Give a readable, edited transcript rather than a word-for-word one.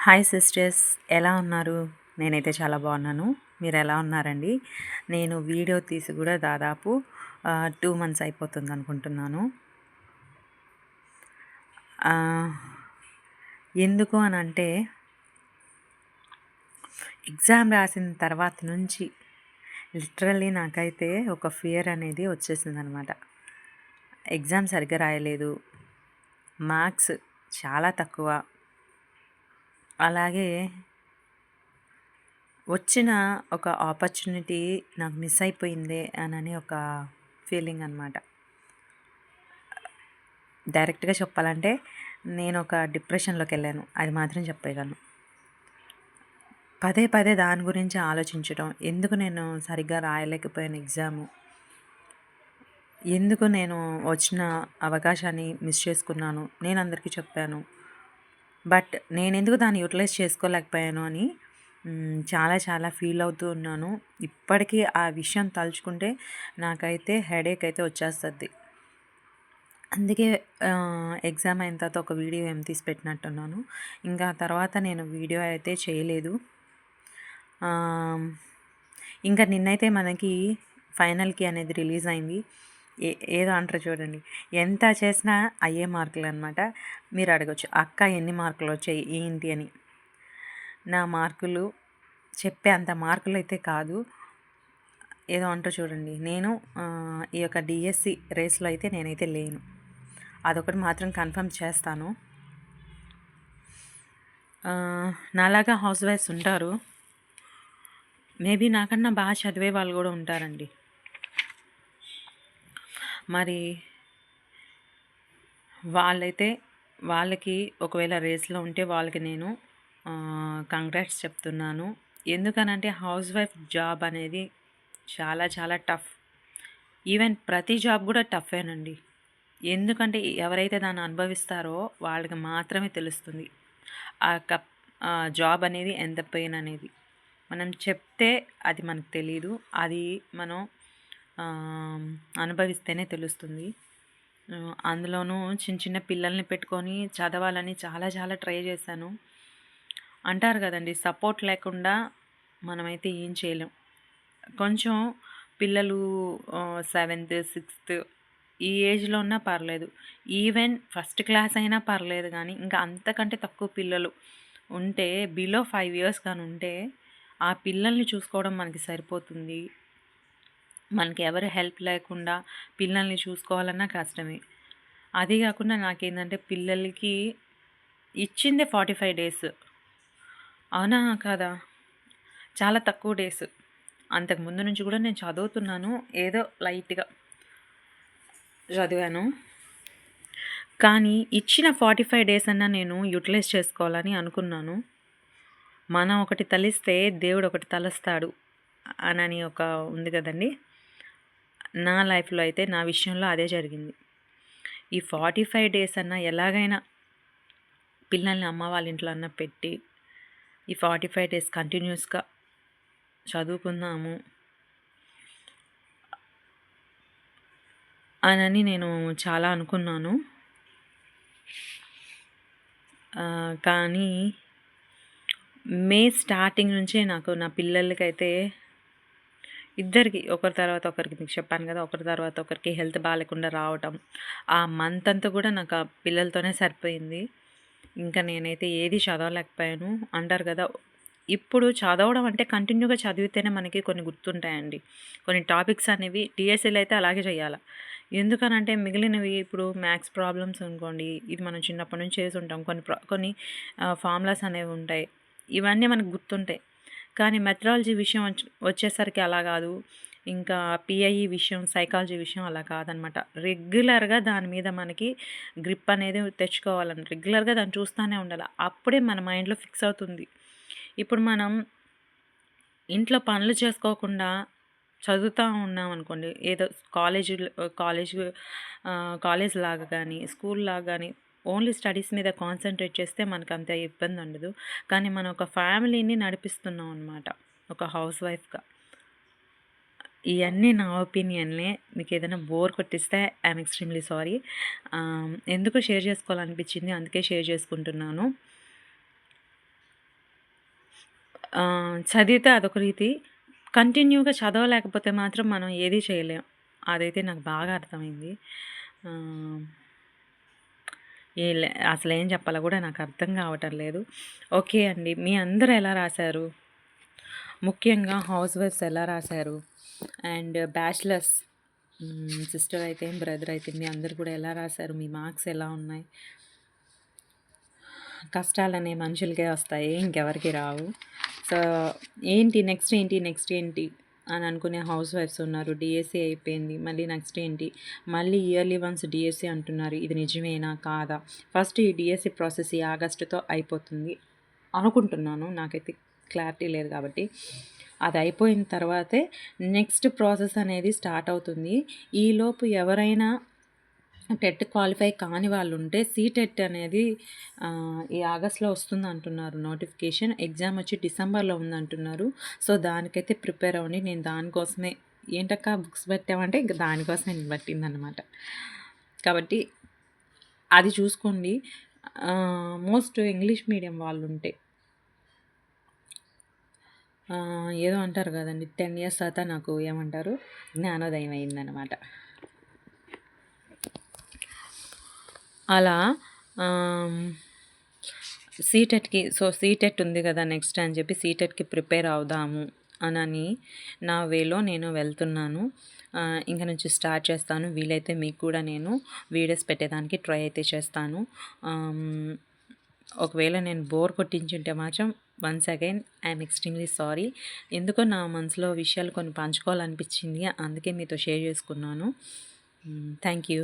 Hi sisters, ఎలా ఉన్నారు? నేనైతే చాలా బాగున్నాను. మీరు ఎలా ఉన్నారండి? నేను వీడియో తీసి కూడా దాదాపు 2 మంత్స్ అయిపోతుంది అనుకుంటున్నాను. ఎందుకు అని అంటే, ఎగ్జామ్ రాసిన తర్వాత నుంచి లిటరల్లీ నాకైతే ఒక ఫియర్ అనేది వచ్చేసింది అనమాట. ఎగ్జామ్ సరిగ్గా రాయలేదు, మార్క్స్ చాలా తక్కువ, అలాగే వచ్చిన ఒక ఆపర్చునిటీ నాకు మిస్ అయిపోయిందే అని ఒక ఫీలింగ్ అనమాట. డైరెక్ట్గా చెప్పాలంటే నేను ఒక డిప్రెషన్లోకి వెళ్ళాను, అది మాత్రం చెప్పగలను. పదే పదే దాని గురించి ఆలోచించడం, ఎందుకు నేను సరిగ్గా రాయలేకపోయాను ఎగ్జాము, ఎందుకు నేను వచ్చిన అవకాశాన్ని మిస్ చేసుకున్నాను. నేను అందరికీ చెప్పాను, బట్ నేను ఎందుకు దాన్ని యూటిలైజ్ చేసుకోలేకపోయాను అని చాలా చాలా ఫీల్ అవుతూ ఉన్నాను. ఇప్పటికీ ఆ విషయం తలుచుకుంటే నాకైతే హెడేక్ అయితే వచ్చేస్తుంది. అందుకే ఎగ్జామ్ అయిన తర్వాత ఒక వీడియో ఏం తీసి పెట్టినట్టున్నాను. ఇంకా తర్వాత నేను వీడియో అయితే చేయలేదు. ఇంకా నిన్నైతే మనకి ఫైనల్కి అనేది రిలీజ్ అయింది. ఏదో అంటారు చూడండి, ఎంత చేసినా అయ్యే మార్కులు అనమాట. మీరు అడగచ్చు, అక్క ఎన్ని మార్కులు వచ్చాయి ఏంటి అని. నా మార్కులు చెప్పే అంత మార్కులు అయితే కాదు. ఏదో అంటారు చూడండి, నేను ఈ యొక్క డిఎస్సి రేస్లో అయితే నేనైతే లేను, అదొకటి మాత్రం కన్ఫర్మ్ చేస్తాను. నాలాగా హౌస్ వైఫ్స్ ఉంటారు, మేబీ నాకన్నా బాగా చదివే వాళ్ళు కూడా ఉంటారండి. మరి వాళ్ళకి ఒకవేళ రేస్లో ఉంటే వాళ్ళకి నేను కంగ్రాట్స్ చెప్తున్నాను. ఎందుకనంటే హౌస్ వైఫ్ జాబ్ అనేది చాలా చాలా టఫ్. ఈవెన్ ప్రతి జాబ్ కూడా టఫేనండి. ఎందుకంటే ఎవరైతే దాన్ని అనుభవిస్తారో వాళ్ళకి మాత్రమే తెలుస్తుంది ఆ జాబ్ అనేది ఎంత పెయిన్ అనేది. మనం చెప్తే అది మనకు తెలీదు, అది మనం అనుభవిస్తేనే తెలుస్తుంది. అందులోనూ చిన్న చిన్న పిల్లల్ని పెట్టుకొని చదవాలని చాలా చాలా ట్రై చేశాను. అంటారు కదండి, సపోర్ట్ లేకుండా మనమైతే ఏం చేయలేం. కొంచెం పిల్లలు 7th 6th ఈ ఏజ్లో ఉన్నా పర్లేదు, ఈవెన్ ఫస్ట్ క్లాస్ అయినా పర్లేదు, కానీ ఇంకా అంతకంటే తక్కువ పిల్లలు ఉంటే, బిలో 5 years కానీ ఉంటే ఆ పిల్లల్ని చూసుకోవడం మనకి సరిపోతుంది. మనకి ఎవరు హెల్ప్ లేకుండా పిల్లల్ని చూసుకోవాలన్నా కష్టమే. అది కాకుండా నాకేంటంటే పిల్లలకి ఇచ్చిందే 45 days, అవునా కాదా? చాలా తక్కువ డేస్. అంతకుముందు నుంచి కూడా నేను చదువుతున్నాను, ఏదో లైట్గా చదివాను, కానీ ఇచ్చిన 45 days అన్నా నేను యూటిలైజ్ చేసుకోవాలని అనుకున్నాను. మనం ఒకటి తలిస్తే దేవుడు ఒకటి తలుస్తాడు అని ఒక ఉంది కదండి. నా లైఫ్లో అయితే నా విషయంలో అదే జరిగింది. ఈ 45 days అన్నా ఎలాగైనా పిల్లల్ని అమ్మ వాళ్ళ ఇంట్లో అన్న పెట్టి ఈ 45 days కంటిన్యూస్గా చదువుకుందాము అని నేను చాలా అనుకున్నాను. కానీ మే స్టార్టింగ్ నుంచే నాకు నా పిల్లలకైతే ఇద్దరికి ఒకరి తర్వాత ఒకరికి, మీకు చెప్పాను కదా, ఒకరి తర్వాత ఒకరికి హెల్త్ బాగాలేకుండా రావటం, ఆ మంత్ అంతా కూడా నాకు ఆ పిల్లలతోనే సరిపోయింది. ఇంకా నేనైతే ఏది చదవలేకపోయాను. అంటారు కదా, ఇప్పుడు చదవడం అంటే కంటిన్యూగా చదివితేనే మనకి కొన్ని గుర్తుంటాయండి. కొన్ని టాపిక్స్ అనేవి డిఎస్సీలో అయితే అలాగే చేయాలి. ఎందుకనంటే మిగిలినవి ఇప్పుడు మ్యాథ్స్ ప్రాబ్లమ్స్ అనుకోండి, ఇది మనం చిన్నప్పటి నుంచి చేసి ఉంటాం. కొన్ని ఫార్ములాస్ అనేవి ఉంటాయి, ఇవన్నీ మనకు గుర్తుంటాయి. కానీ మెథడాలజీ విషయం వచ్చేసరికి అలా కాదు. ఇంకా పిఐఈ విషయం, సైకాలజీ విషయం అలా కాదనమాట. రెగ్యులర్గా దాని మీద మనకి గ్రిప్ అనేది తెచ్చుకోవాలని, రెగ్యులర్గా దాన్ని చూస్తూనే ఉండాలి, అప్పుడే మన మైండ్లో ఫిక్స్ అవుతుంది. ఇప్పుడు మనం ఇంట్లో పనులు చేసుకోకుండా చదువుతూ ఉన్నాం అనుకోండి, ఏదో కాలేజ్ లాగా కానీ స్కూల్ లాగా కానీ ఓన్లీ స్టడీస్ మీద కాన్సన్ట్రేట్ చేస్తే మనకు అంత ఇబ్బంది ఉండదు. కానీ మనం ఒక ఫ్యామిలీని నడిపిస్తున్నాం అనమాట, ఒక హౌస్ వైఫ్గా. ఇవన్నీ నా ఒపీనియన్లే. మీకు ఏదైనా బోర్ కొట్టిస్తే ఐఎమ్ ఎక్స్ట్రీమ్లీ సారీ. ఎందుకు షేర్ చేసుకోవాలనిపించింది, అందుకే షేర్ చేసుకుంటున్నాను. చదివితే అదొక రీతి. కంటిన్యూగా చదవలేకపోతే మాత్రం మనం ఏది చేయలేం. అదైతే నాకు బాగా అర్థమైంది. ఆహ్, అసలేం చెప్పాలో కూడా నాకు అర్థం కావటం లేదు. ఓకే అండి. మీ అందరూ ఎలా రాశారు? ముఖ్యంగా హౌస్ వైఫ్స్ ఎలా రాశారు? అండ్ బ్యాచిలర్స్ సిస్టర్ అయితే బ్రదర్ అయితే మీ అందరూ కూడా ఎలా రాశారు? మీ మార్క్స్ ఎలా ఉన్నాయి? కష్టాలనే మనుషులకే వస్తాయి, ఇంకెవరికి రావు. సో నెక్స్ట్ ఏంటి అని అనుకునే హౌస్ వైఫ్స్ ఉన్నారు. డిఎస్సి అయిపోయింది, మళ్ళీ నెక్స్ట్ ఏంటి, మళ్ళీ ఇయర్లీ వన్స్ డిఎస్సి అంటున్నారు. ఇది నిజమేనా కాదా? ఫస్ట్ ఈ డిఎస్సి ప్రాసెస్ ఈ ఆగస్టుతో అయిపోతుంది అనుకుంటున్నాను, నాకైతే క్లారిటీ లేదు కాబట్టి. అది అయిపోయిన తర్వాతే నెక్స్ట్ ప్రాసెస్ అనేది స్టార్ట్ అవుతుంది. ఈలోపు ఎవరైనా టెట్ క్వాలిఫై కాని వాళ్ళు ఉంటే సీటెట్ అనేది ఈ ఆగస్ట్లో వస్తుంది అంటున్నారు నోటిఫికేషన్. ఎగ్జామ్ వచ్చి డిసెంబర్లో ఉందంటున్నారు. సో దానికైతే ప్రిపేర్ అవ్వండి. నేను దానికోసమే ఏంటక్క బుక్స్ పెట్టామంటే ఇంక దానికోసమే నేను పట్టిందనమాట. కాబట్టి అది చూసుకోండి. మోస్ట్ ఇంగ్లీష్ మీడియం వాళ్ళు ఉంటే ఏదో అంటారు కదండి, 10 ఇయర్స్ తర్వాత నాకు ఏమంటారు జ్ఞానోదయం అయిందనమాట. అలా సీటెట్ ఉంది కదా నెక్స్ట్ అని చెప్పి సీటెట్కి ప్రిపేర్ అవుదాము అని నా వేలో నేను వెళ్తున్నాను. ఇంక నుంచి స్టార్ట్ చేస్తాను. వీలైతే మీకు కూడా నేను వీడియోస్ పెట్టేదానికి ట్రై అయితే చేస్తాను. ఒకవేళ నేను బోర్ కొట్టించుంటే మాత్రం once again I'm extremely sorry. ఎందుకో నా మనసులో విషయాలు కొన్ని పంచుకోవాలనిపించింది, అందుకే మీతో షేర్ చేసుకున్నాను. Thank you.